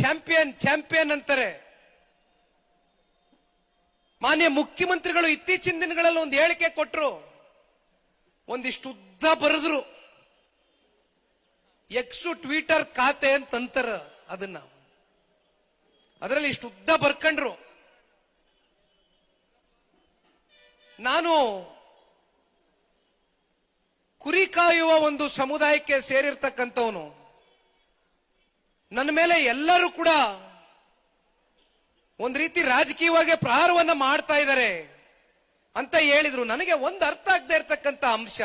Champion champion ಅಂತಾರೆ. ಮಾನ್ಯ ಮುಖ್ಯಮಂತ್ರಿಗಳು ಇತ್ತೀಚಿನ ದಿನಗಳಲ್ಲಿ ಒಂದು ಹೇಳಿಕೆ ಕೊಟ್ಟರು, ಒಂದಿಷ್ಟು ಉದ್ದ ಬರೆದ್ರು. ಎಕ್ಸು ಟ್ವಿಟರ್ ಖಾತೆ ಅಂತಂತಾರ ಅದನ್ನ, ಅದರಲ್ಲಿ ಇಷ್ಟು ಉದ್ದ ಬರ್ಕೊಂಡ್ರು. ನಾನು ಕುರಿ ಕಾಯುವ ಒಂದು ಸಮುದಾಯಕ್ಕೆ ಸೇರಿರ್ತಕ್ಕಂಥವನು. ನನ್ನ ಮೇಲೆ ಎಲ್ಲರೂ ಕೂಡ ಒಂದು ರೀತಿ ರಾಜಕೀಯವಾಗಿ ಪ್ರಹಾರವನ್ನ ಮಾಡ್ತಾ ಇದ್ದಾರೆ ಅಂತ ಹೇಳಿದ್ರು. ನನಗೆ ಒಂದು ಅರ್ಥ ಆಗದೆ ಇರತಕ್ಕಂತ ಅಂಶ,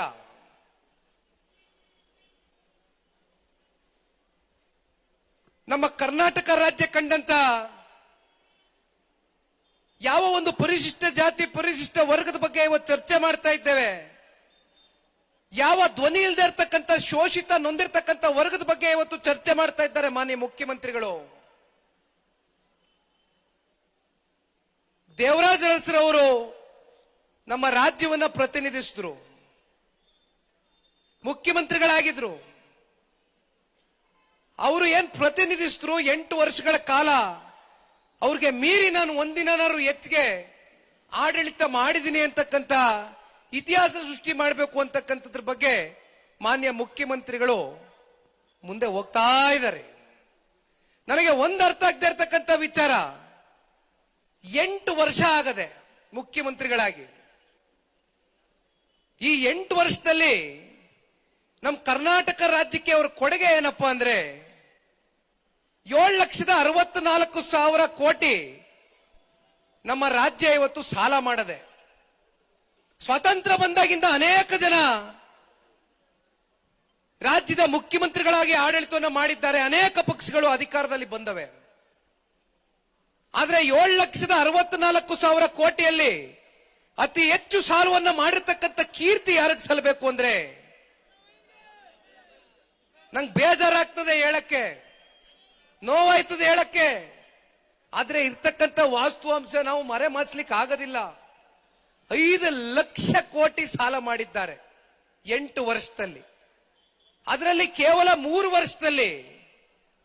ನಮ್ಮ ಕರ್ನಾಟಕ ರಾಜ್ಯ ಕಂಡಂತ ಯಾವ ಒಂದು ಪರಿಶಿಷ್ಟ ಜಾತಿ ಪರಿಶಿಷ್ಟ ವರ್ಗದ ಬಗ್ಗೆ ಇವತ್ತು ಚರ್ಚೆ ಮಾಡ್ತಾ ಇದ್ದೇವೆ, ಯಾವ ಧ್ವನಿ ಇಲ್ಲದೆ ಇರ್ತಕ್ಕಂಥ ಶೋಷಿತ ನೊಂದಿರ್ತಕ್ಕಂಥ ವರ್ಗದ ಬಗ್ಗೆ ಇವತ್ತು ಚರ್ಚೆ ಮಾಡ್ತಾ ಇದ್ದಾರೆ ಮಾನ್ಯ ಮುಖ್ಯಮಂತ್ರಿಗಳು. ದೇವರಾಜ ಅರಸರವರು ನಮ್ಮ ರಾಜ್ಯವನ್ನ ಪ್ರತಿನಿಧಿಸಿದ್ರು, ಮುಖ್ಯಮಂತ್ರಿಗಳಾಗಿದ್ರು. ಅವರು ಏನ್ ಪ್ರತಿನಿಧಿಸಿದ್ರು 8 ವರ್ಷಗಳ ಕಾಲ, ಅವ್ರಿಗೆ ಮೀರಿ ನಾನು ಒಂದಿನಾರು ಹೆಚ್ಚಿಗೆ ಆಡಳಿತ ಮಾಡಿದ್ದೀನಿ ಅಂತಕ್ಕಂಥ ಇತಿಹಾಸ ಸೃಷ್ಟಿ ಮಾಡಬೇಕು ಅಂತಕ್ಕಂಥದ್ರ ಬಗ್ಗೆ ಮಾನ್ಯ ಮುಖ್ಯಮಂತ್ರಿಗಳು ಮುಂದೆ ಹೋಗ್ತಾ ಇದ್ದಾರೆ. ನನಗೆ ಒಂದು ಅರ್ಥ ಆಗದೆ ಇರತಕ್ಕಂಥ ವಿಚಾರ, 8 ವರ್ಷ ಆಗದೆ ಮುಖ್ಯಮಂತ್ರಿಗಳಾಗಿ. ಈ 8 ವರ್ಷದಲ್ಲಿ ನಮ್ಮ ಕರ್ನಾಟಕ ರಾಜ್ಯಕ್ಕೆ ಅವರ ಕೊಡುಗೆ ಏನಪ್ಪಾ ಅಂದ್ರೆ 7,64,000 ಕೋಟಿ ನಮ್ಮ ರಾಜ್ಯ ಇವತ್ತು ಸಾಲ ಮಾಡದೆ. ಸ್ವಾತಂತ್ರ್ಯ ಬಂದಾಗಿಂದ ಅನೇಕ ಜನ ರಾಜ್ಯದ ಮುಖ್ಯಮಂತ್ರಿಗಳಾಗಿ ಆಡಳಿತವನ್ನು ಮಾಡಿದ್ದಾರೆ, ಅನೇಕ ಪಕ್ಷಗಳು ಅಧಿಕಾರದಲ್ಲಿ ಬಂದವೆ. ಆದ್ರೆ 7,64,000 ಕೋಟಿಯಲ್ಲಿ ಅತಿ ಹೆಚ್ಚು ಸಾಲವನ್ನ ಮಾಡಿರ್ತಕ್ಕಂಥ ಕೀರ್ತಿ ಯಾರಿಗೆ ಸಲ್ಲಬೇಕು ಅಂದ್ರೆ, ನಂಗೆ ಬೇಜಾರಾಗ್ತದೆ ಹೇಳಕ್ಕೆ, ನೋವಾಯ್ತದೆ ಹೇಳಕ್ಕೆ. ಆದ್ರೆ ಇರ್ತಕ್ಕಂಥ ವಾಸ್ತವಾಂಶ ನಾವು ಮರೆಮಾಚಲಿಕ್ಕೆ ಆಗೋದಿಲ್ಲ. 5 ಲಕ್ಷ ಕೋಟಿ ಸಾಲ ಮಾಡಿದ್ದಾರೆ 8 ವರ್ಷದಲ್ಲಿ. ಅದರಲ್ಲಿ ಕೇವಲ 3 ವರ್ಷದಲ್ಲಿ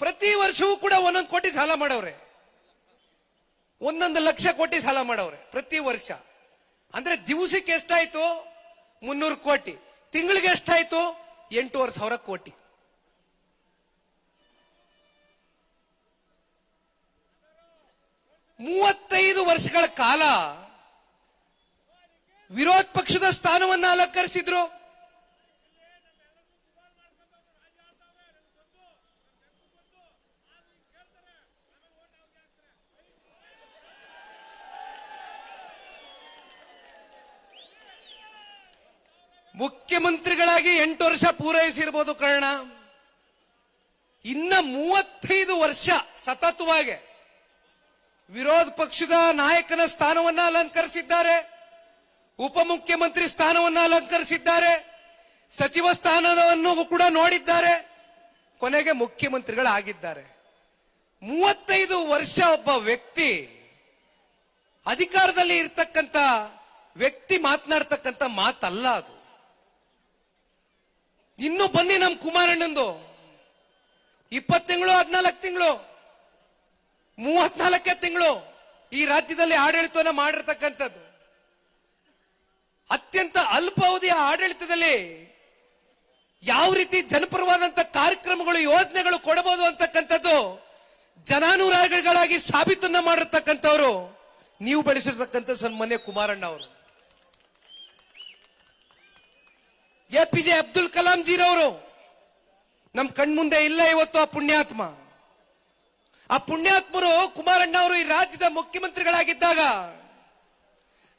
ಪ್ರತಿ ವರ್ಷವೂ ಕೂಡ 1 ಕೋಟಿ ಸಾಲ ಮಾಡವ್ರೆ, 1 ಲಕ್ಷ ಕೋಟಿ ಸಾಲ ಮಾಡವ್ರೆ ಪ್ರತಿ ವರ್ಷ. ಅಂದ್ರೆ ದಿವಸಕ್ಕೆ ಎಷ್ಟಾಯ್ತು? 300 ಕೋಟಿ. ತಿಂಗಳಿಗೆ ಎಷ್ಟಾಯ್ತು? 8,500 ಕೋಟಿ. ಮೂವತ್ತೈದು ವರ್ಷಗಳ ಕಾಲ ವಿರೋಧ ಪಕ್ಷದ ಸ್ಥಾನವನ್ನ ಅಲಂಕರಿಸಿದ್ರು. ಮುಖ್ಯಮಂತ್ರಿಗಳಾಗಿ 8 ವರ್ಷ ಪೂರೈಸಿರ್ಬೋದು ಕಾರಣ, ಇನ್ನ 35 ವರ್ಷ ಸತತವಾಗಿ ವಿರೋಧ ಪಕ್ಷದ ನಾಯಕನ ಸ್ಥಾನವನ್ನ ಅಲಂಕರಿಸಿದ್ದಾರೆ, ಉಪಮುಖ್ಯಮಂತ್ರಿ ಸ್ಥಾನವನ್ನ ಅಲಂಕರಿಸಿದ್ದಾರೆ, ಸಚಿವ ಸ್ಥಾನವನ್ನು ಕೂಡ ನೋಡಿದ್ದಾರೆ, ಕೊನೆಗೆ ಮುಖ್ಯಮಂತ್ರಿಗಳಾಗಿದ್ದಾರೆ. 35 ವರ್ಷ ಒಬ್ಬ ವ್ಯಕ್ತಿ ಅಧಿಕಾರದಲ್ಲಿ ಇರ್ತಕ್ಕಂಥ ವ್ಯಕ್ತಿ ಮಾತನಾಡ್ತಕ್ಕಂಥ ಮಾತಲ್ಲ ಅದು. ಇನ್ನು ಬನ್ನಿ ನಮ್ಮ ಕುಮಾರಣ್ಣಂದು 20 ತಿಂಗಳು, 14 ತಿಂಗಳು, 34 ತಿಂಗಳು ಈ ರಾಜ್ಯದಲ್ಲಿ ಆಡಳಿತವನ್ನ ಮಾಡಿರ್ತಕ್ಕಂಥದ್ದು. ಅತ್ಯಂತ ಅಲ್ಪಾವಧಿಯ ಆಡಳಿತದಲ್ಲಿ ಯಾವ ರೀತಿ ಜನಪರವಾದಂತ ಕಾರ್ಯಕ್ರಮಗಳು ಯೋಜನೆಗಳು ಕೊಡಬಹುದು ಅಂತಕ್ಕಂಥದ್ದು ಜನಾನುರಾಗಿಗಳಾಗಿ ಸಾಬೀತನ್ನ ಮಾಡಿರ್ತಕ್ಕಂಥವ್ರು ನೀವು ಬೆಳೆಸಿರ್ತಕ್ಕಂಥ ಸನ್ಮಾನ್ಯ ಕುಮಾರಣ್ಣ ಅವರು. APJ ಅಬ್ದುಲ್ ಕಲಾಂ ಜೀರವರು ನಮ್ ಕಣ್ಮುಂದೆ ಇಲ್ಲ ಇವತ್ತು. ಆ ಪುಣ್ಯಾತ್ಮ, ಆ ಪುಣ್ಯಾತ್ಮರು ಕುಮಾರಣ್ಣ ಅವರು ಈ ರಾಜ್ಯದ ಮುಖ್ಯಮಂತ್ರಿಗಳಾಗಿದ್ದಾಗ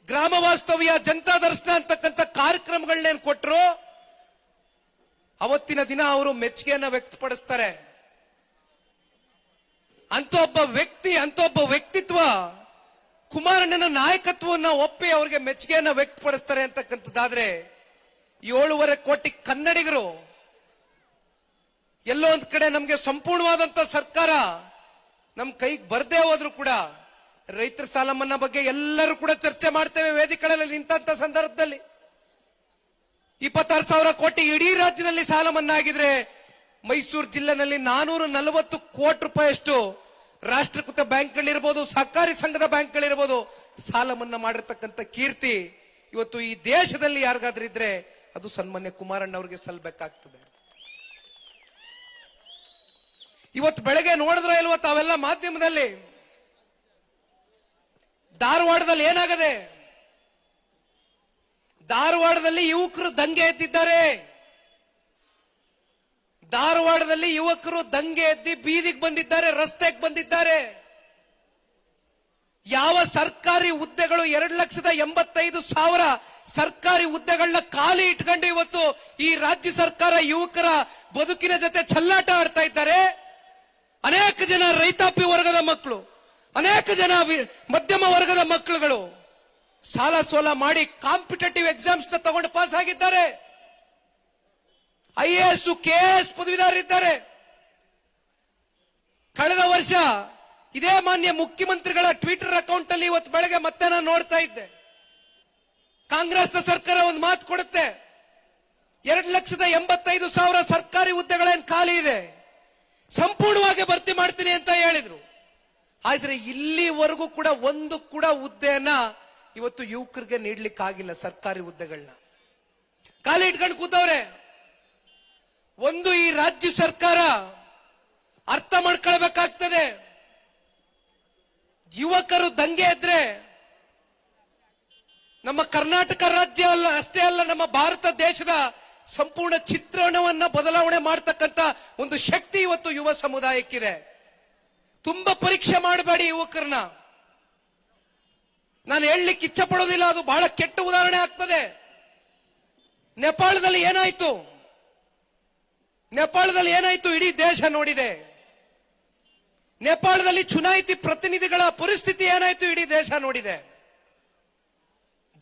ಗ್ರಾಮ ವಾಸ್ತವ್ಯ, ಜನತಾ ದರ್ಶನ ಅಂತಕ್ಕಂಥ ಕಾರ್ಯಕ್ರಮಗಳನ್ನೇನು ಕೊಟ್ಟರು, ಅವತ್ತಿನ ದಿನ ಅವರು ಮೆಚ್ಚುಗೆಯನ್ನ ವ್ಯಕ್ತಪಡಿಸ್ತಾರೆ. ಅಂತ ಒಬ್ಬ ವ್ಯಕ್ತಿ, ಅಂತ ಒಬ್ಬ ವ್ಯಕ್ತಿತ್ವ ಕುಮಾರಣ್ಣನ ನಾಯಕತ್ವವನ್ನು ಒಪ್ಪಿ ಅವರಿಗೆ ಮೆಚ್ಚುಗೆಯನ್ನ ವ್ಯಕ್ತಪಡಿಸ್ತಾರೆ ಅಂತಕ್ಕಂಥದ್ದಾದ್ರೆ 7.5 ಕೋಟಿ ಕನ್ನಡಿಗರು ಎಲ್ಲೋ ಒಂದ್ ಕಡೆ ನಮ್ಗೆ ಸಂಪೂರ್ಣವಾದಂತ ಸರ್ಕಾರ ನಮ್ ಕೈಗೆ ಬರ್ದೇ ಹೋದ್ರು ಕೂಡ ರೈತರ ಸಾಲ ಮನ್ನಾ ಬಗ್ಗೆ ಎಲ್ಲರೂ ಕೂಡ ಚರ್ಚೆ ಮಾಡ್ತೇವೆ ವೇದಿಕೆಗಳಲ್ಲಿ. ನಿಂತ ಸಂದರ್ಭದಲ್ಲಿ 26,000 ಕೋಟಿ ಇಡೀ ರಾಜ್ಯದಲ್ಲಿ ಸಾಲ ಮನ್ನಾ ಆಗಿದ್ರೆ ಮೈಸೂರು ಜಿಲ್ಲೆನಲ್ಲಿ 440 ಕೋಟಿ ರೂಪಾಯಿಯಷ್ಟು ರಾಷ್ಟ್ರೀಕೃತ ಬ್ಯಾಂಕ್ಗಳಿರ್ಬೋದು, ಸಹಕಾರಿ ಸಂಘದ ಬ್ಯಾಂಕ್ಗಳಿರ್ಬೋದು, ಸಾಲ ಮನ್ನಾ ಮಾಡಿರ್ತಕ್ಕಂಥ ಕೀರ್ತಿ ಇವತ್ತು ಈ ದೇಶದಲ್ಲಿ ಯಾರಿಗಾದ್ರೂ ಇದ್ರೆ ಅದು ಸನ್ಮಾನ್ಯ ಕುಮಾರಣ್ಣ ಅವರಿಗೆ ಸಲ್ಲಬೇಕಾಗ್ತದೆ. ಇವತ್ತು ಬೆಳಗ್ಗೆ ನೋಡಿದ್ರೆ ಇಲ್ವ ತಾವೆಲ್ಲ ಮಾಧ್ಯಮದಲ್ಲಿ, ಧಾರವಾಡದಲ್ಲಿ ಏನಾಗದೆ? ಧಾರವಾಡದಲ್ಲಿ ಯುವಕರು ದಂಗೆ ಎದ್ದಿದ್ದಾರೆ. ಧಾರವಾಡದಲ್ಲಿ ಯುವಕರು ದಂಗೆ ಎದ್ದಿ ಬೀದಿಗೆ ಬಂದಿದ್ದಾರೆ, ರಸ್ತೆಗೆ ಬಂದಿದ್ದಾರೆ. ಯಾವ ಸರ್ಕಾರಿ ಹುದ್ದೆಗಳು 2,85,000 ಸರ್ಕಾರಿ ಹುದ್ದೆಗಳನ್ನ ಖಾಲಿ ಇಟ್ಕೊಂಡು ಇವತ್ತು ಈ ರಾಜ್ಯ ಸರ್ಕಾರ ಯುವಕರ ಬದುಕಿನ ಜೊತೆ ಚೆಲ್ಲಾಟ ಆಡ್ತಾ ಇದ್ದಾರೆ. ಅನೇಕ ಜನ ರೈತಾಪಿ ವರ್ಗದ ಮಕ್ಕಳು, ಅನೇಕ ಜನ ಮಧ್ಯಮ ವರ್ಗದ ಮಕ್ಕಳುಗಳು ಸಾಲ ಸೋಲ ಮಾಡಿ ಕಾಂಪಿಟೇಟಿವ್ ಎಕ್ಸಾಮ್ಸ್ ನ ತಗೊಂಡು ಪಾಸ್ ಆಗಿದ್ದಾರೆ. IAS, KS ಪದವೀಧರರಿದ್ದಾರೆ. ಕಳೆದ ವರ್ಷ ಇದೇ ಮಾನ್ಯ ಮುಖ್ಯಮಂತ್ರಿಗಳ ಟ್ವಿಟರ್ ಅಕೌಂಟ್ ಅಲ್ಲಿ ಇವತ್ತು ಬೆಳಗ್ಗೆ ಮತ್ತೆ ನಾನು ನೋಡ್ತಾ ಇದ್ದೆ, ಕಾಂಗ್ರೆಸ್ ಸರ್ಕಾರ ಒಂದು ಮಾತು ಕೊಡುತ್ತೆ, 2,85,000 ಸರ್ಕಾರಿ ಹುದ್ದೆಗಳೇನು ಖಾಲಿ ಇದೆ, ಸಂಪೂರ್ಣವಾಗಿ ಭರ್ತಿ ಮಾಡ್ತೀನಿ ಅಂತ ಹೇಳಿದ್ರು. ಆದ್ರೆ ಇಲ್ಲಿವರೆಗೂ ಕೂಡ ಒಂದು ಕೂಡ ಹುದ್ದೆಯನ್ನ ಇವತ್ತು ಯುವಕರಿಗೆ ನೀಡ್ಲಿಕ್ಕಾಗಿಲ್ಲ. ಸರ್ಕಾರಿ ಹುದ್ದೆಗಳನ್ನ ಖಾಲಿ ಇಟ್ಕೊಂಡು ಕೂತವ್ರೆ. ಒಂದು ಈ ರಾಜ್ಯ ಸರ್ಕಾರ ಅರ್ಥ ಮಾಡ್ಕೊಳ್ಬೇಕಾಗ್ತದೆ, ಯುವಕರು ದಂಗೆ ಎದ್ರೆ ನಮ್ಮ ಕರ್ನಾಟಕ ರಾಜ್ಯ ಅಲ್ಲ ಅಷ್ಟೇ ಅಲ್ಲ, ನಮ್ಮ ಭಾರತ ದೇಶದ ಸಂಪೂರ್ಣ ಚಿತ್ರಣವನ್ನ ಬದಲಾವಣೆ ಮಾಡತಕ್ಕಂತ ಒಂದು ಶಕ್ತಿ ಇವತ್ತು ಯುವ ಸಮುದಾಯಕ್ಕಿದೆ. ತುಂಬಾ ಪರೀಕ್ಷೆ ಮಾಡಬೇಡಿ ಯುವಕರನ್ನ. ನಾನು ಹೇಳಲಿಕ್ಕೆ ಇಚ್ಛೆ ಪಡೋದಿಲ್ಲ, ಅದು ಬಹಳ ಕೆಟ್ಟ ಉದಾಹರಣೆ ಆಗ್ತದೆ. ನೇಪಾಳದಲ್ಲಿ ಏನಾಯ್ತು? ನೇಪಾಳದಲ್ಲಿ ಏನಾಯ್ತು ಇಡೀ ದೇಶ ನೋಡಿದೆ. ನೇಪಾಳದಲ್ಲಿ ಚುನಾಯಿತಿ ಪ್ರತಿನಿಧಿಗಳ ಪರಿಸ್ಥಿತಿ ಏನಾಯ್ತು ಇಡೀ ದೇಶ ನೋಡಿದೆ.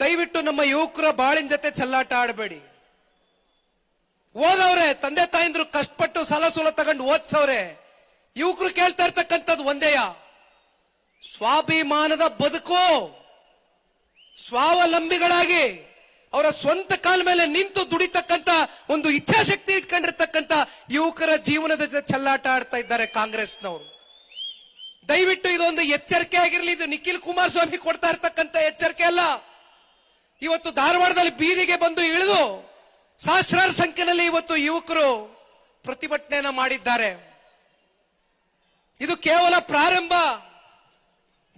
ದಯವಿಟ್ಟು ನಮ್ಮ ಯುವಕರ ಬಾಳಿನ ಜೊತೆ ಚೆಲ್ಲಾಟ ಆಡಬೇಡಿ. ಓದವ್ರೆ, ತಂದೆ ತಾಯಿಂದ್ರು ಕಷ್ಟಪಟ್ಟು ಸಾಲ ಸೋಲ ತಗೊಂಡು ಓದ್ಸವ್ರೆ. ಯುವಕರು ಕೇಳ್ತಾ ಇರ್ತಕ್ಕಂಥದ್ದು ಒಂದೇಯ, ಸ್ವಾಭಿಮಾನದ ಬದುಕು, ಸ್ವಾವಲಂಬಿಗಳಾಗಿ ಅವರ ಸ್ವಂತ ಕಾಲ ಮೇಲೆ ನಿಂತು ದುಡಿತಕ್ಕಂತ ಒಂದು ಇಚ್ಛಾಶಕ್ತಿ ಇಟ್ಕೊಂಡಿರ್ತಕ್ಕಂಥ ಯುವಕರ ಜೀವನದ ಜೊತೆ ಚೆಲ್ಲಾಟ ಆಡ್ತಾ ಇದ್ದಾರೆ ಕಾಂಗ್ರೆಸ್ನವರು. ದಯವಿಟ್ಟು ಇದೊಂದು ಎಚ್ಚರಿಕೆ ಆಗಿರಲಿ. ಇದು ನಿಖಿಲ್ ಕುಮಾರಸ್ವಾಮಿ ಕೊಡ್ತಾ ಇರ್ತಕ್ಕಂಥ ಎಚ್ಚರಿಕೆ ಅಲ್ಲ. ಇವತ್ತು ಧಾರವಾಡದಲ್ಲಿ ಬೀದಿಗೆ ಬಂದು ಇಳಿದು ಸಹಸ್ರಾರು ಸಂಖ್ಯೆಯಲ್ಲಿ ಇವತ್ತು ಯುವಕರು ಪ್ರತಿಭಟನೆಯನ್ನ ಮಾಡಿದ್ದಾರೆ. ಇದು ಕೇವಲ ಪ್ರಾರಂಭ.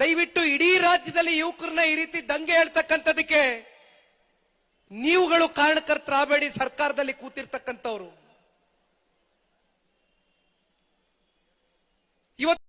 ದಯವಿಟ್ಟು ಇಡೀ ರಾಜ್ಯದಲ್ಲಿ ಯುವಕರನ್ನ ಈ ರೀತಿ ದಂಗೆ ಹೇಳ್ತಕ್ಕಂಥದಕ್ಕೆ ನೀವುಗಳು ಕಾರಣಕರ್ತರಾಗಬೇಡಿ. ಸರ್ಕಾರದಲ್ಲಿ ಕೂತಿರ್ತಕ್ಕಂಥವ್ರು ಇವತ್ತು